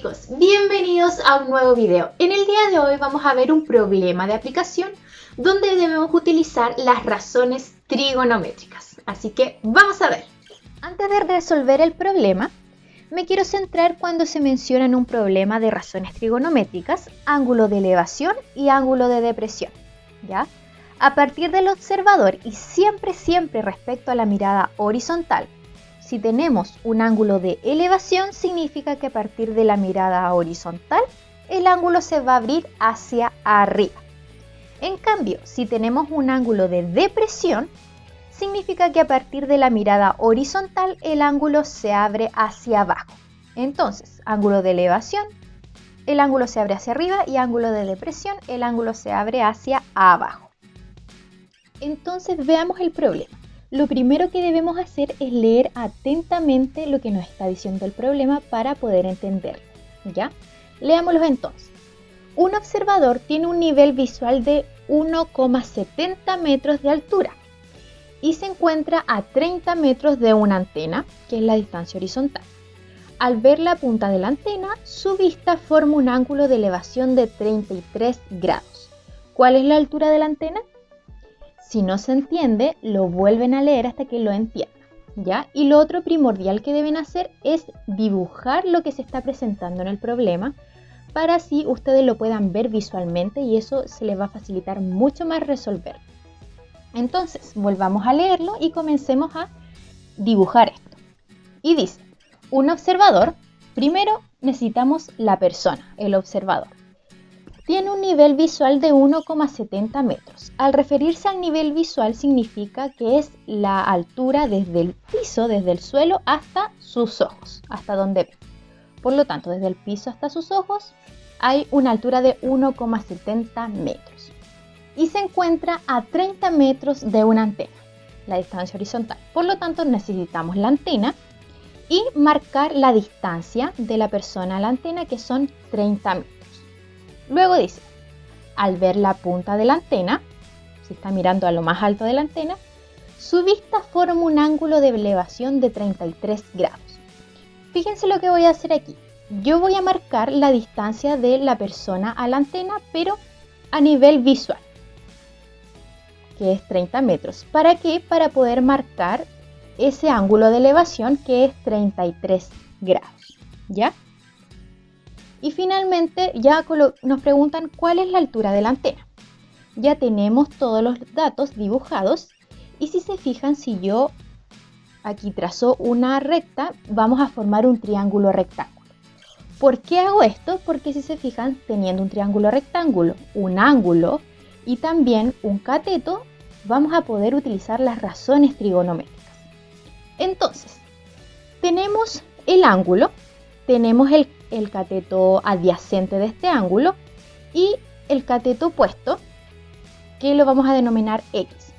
chicos, bienvenidos a un nuevo video. En el día de hoy vamos a ver un problema de aplicación donde debemos utilizar las razones trigonométricas. Así que vamos a ver. Antes de resolver el problema, me quiero centrar cuando se menciona en un problema de razones trigonométricas, ángulo de elevación y ángulo de depresión, ¿ya? A partir del observador y siempre respecto a la mirada horizontal. Si tenemos un ángulo de elevación, significa que a partir de la mirada horizontal, el ángulo se va a abrir hacia arriba. En cambio, si tenemos un ángulo de depresión, significa que a partir de la mirada horizontal, el ángulo se abre hacia abajo. Entonces, ángulo de elevación, el ángulo se abre hacia arriba y ángulo de depresión, el ángulo se abre hacia abajo. Entonces, veamos el problema. Lo primero que debemos hacer es leer atentamente lo que nos está diciendo el problema para poder entenderlo, ¿ya? Leámoslo entonces. Un observador tiene un nivel visual de 1,70 metros de altura y se encuentra a 30 metros de una antena, que es la distancia horizontal. Al ver la punta de la antena, su vista forma un ángulo de elevación de 33 grados. ¿Cuál es la altura de la antena? Si no se entiende, lo vuelven a leer hasta que lo entiendan, ¿ya? Y lo otro primordial que deben hacer es dibujar lo que se está presentando en el problema para así ustedes lo puedan ver visualmente y eso se les va a facilitar mucho más resolver. Entonces, volvamos a leerlo y comencemos a dibujar esto. Y dice, un observador, primero necesitamos la persona, el observador. Tiene un nivel visual de 1,70 metros. Al referirse al nivel visual significa que es la altura desde el piso, desde el suelo hasta sus ojos, hasta donde ve. Por lo tanto, desde el piso hasta sus ojos hay una altura de 1,70 metros. Y se encuentra a 30 metros de una antena, la distancia horizontal. Por lo tanto, necesitamos la antena y marcar la distancia de la persona a la antena, que son 30 metros. Luego dice, al ver la punta de la antena, si está mirando a lo más alto de la antena, su vista forma un ángulo de elevación de 33 grados. Fíjense lo que voy a hacer aquí. Yo voy a marcar la distancia de la persona a la antena, pero a nivel visual, que es 30 metros. ¿Para qué? Para poder marcar ese ángulo de elevación que es 33 grados, ¿ya? Y finalmente ya nos preguntan cuál es la altura de la antena. Ya tenemos todos los datos dibujados y si se fijan, si yo aquí trazo una recta, vamos a formar un triángulo rectángulo. ¿Por qué hago esto? Porque si se fijan, teniendo un triángulo rectángulo, un ángulo y también un cateto, vamos a poder utilizar las razones trigonométricas. Entonces, tenemos el ángulo, tenemos el cateto adyacente de este ángulo y el cateto opuesto, que lo vamos a denominar X.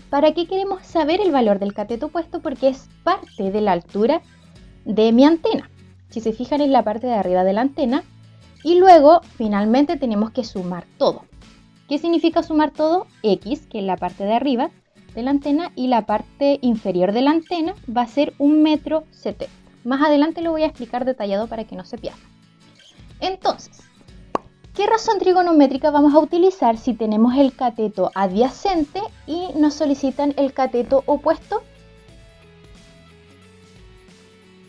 ¿Para qué queremos saber el valor del cateto opuesto? Porque es parte de la altura de mi antena. Si se fijan, es la parte de arriba de la antena y luego finalmente tenemos que sumar todo. ¿Qué significa sumar todo? X, que es la parte de arriba de la antena, y la parte inferior de la antena va a ser 1,70 m. Más adelante lo voy a explicar detallado para que no se pierda. Entonces, ¿qué razón trigonométrica vamos a utilizar si tenemos el cateto adyacente y nos solicitan el cateto opuesto?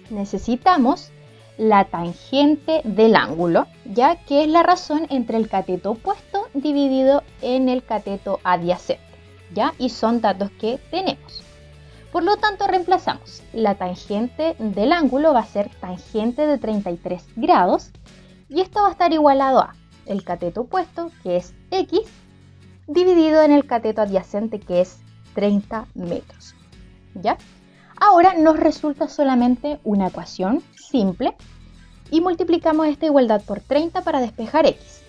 Necesitamos la tangente del ángulo, ya que es la razón entre el cateto opuesto dividido en el cateto adyacente, ¿ya? Y son datos que tenemos. Por lo tanto, reemplazamos. La tangente del ángulo va a ser tangente de 33 grados y esto va a estar igualado a el cateto opuesto, que es X, dividido en el cateto adyacente, que es 30 metros. ¿Ya? Ahora nos resulta solamente una ecuación simple y multiplicamos esta igualdad por 30 para despejar X.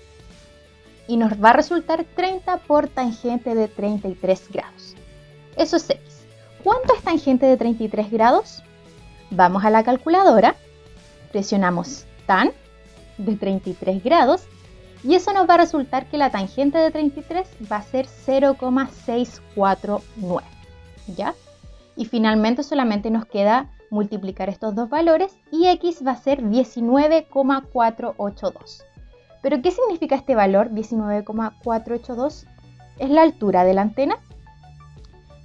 Y nos va a resultar 30 por tangente de 33 grados. Eso es X. ¿Cuánto es tangente de 33 grados? Vamos a la calculadora, presionamos tan de 33 grados y eso nos va a resultar que la tangente de 33 va a ser 0,649, ¿ya? Y finalmente solamente nos queda multiplicar estos dos valores y x va a ser 19,482. ¿Pero qué significa este valor 19,482? ¿Es la altura de la antena?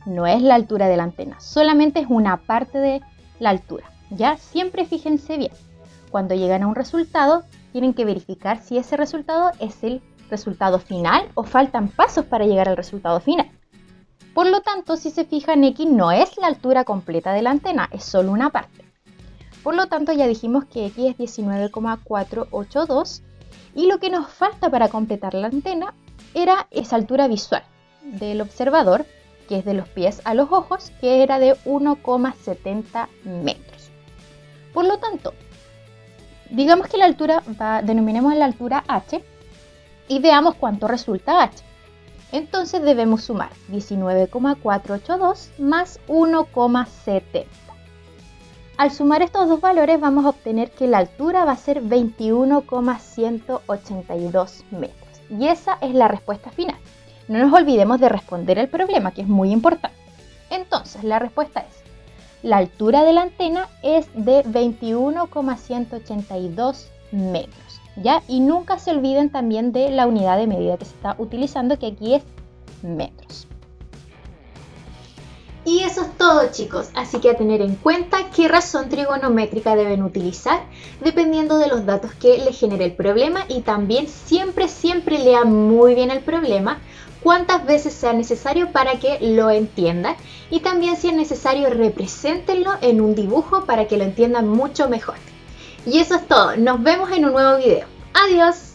No es la altura de la antena, solamente es una parte de la altura. Ya siempre fíjense bien, cuando llegan a un resultado tienen que verificar si ese resultado es el resultado final o faltan pasos para llegar al resultado final. Por lo tanto, si se fijan, x no es la altura completa de la antena, es solo una parte. Por lo tanto, ya dijimos que x es 19,482 y lo que nos falta para completar la antena era esa altura visual del observador, que es de los pies a los ojos, que era de 1,70 metros. Por lo tanto, digamos que la altura, denominemos la altura h y veamos cuánto resulta h. Entonces debemos sumar 19,482 más 1,70. Al sumar estos dos valores vamos a obtener que la altura va a ser 21,182 metros. Y esa es la respuesta final. No nos olvidemos de responder el problema, que es muy importante. Entonces, la respuesta es: la altura de la antena es de 21,182 metros. ¿Ya? Y nunca se olviden también de la unidad de medida que se está utilizando, que aquí es metros. Y eso es todo, chicos, así que a tener en cuenta qué razón trigonométrica deben utilizar dependiendo de los datos que les genere el problema, y también siempre lean muy bien el problema, cuántas veces sea necesario para que lo entiendan, y también si es necesario represéntenlo en un dibujo para que lo entiendan mucho mejor. Y eso es todo, nos vemos en un nuevo video. ¡Adiós!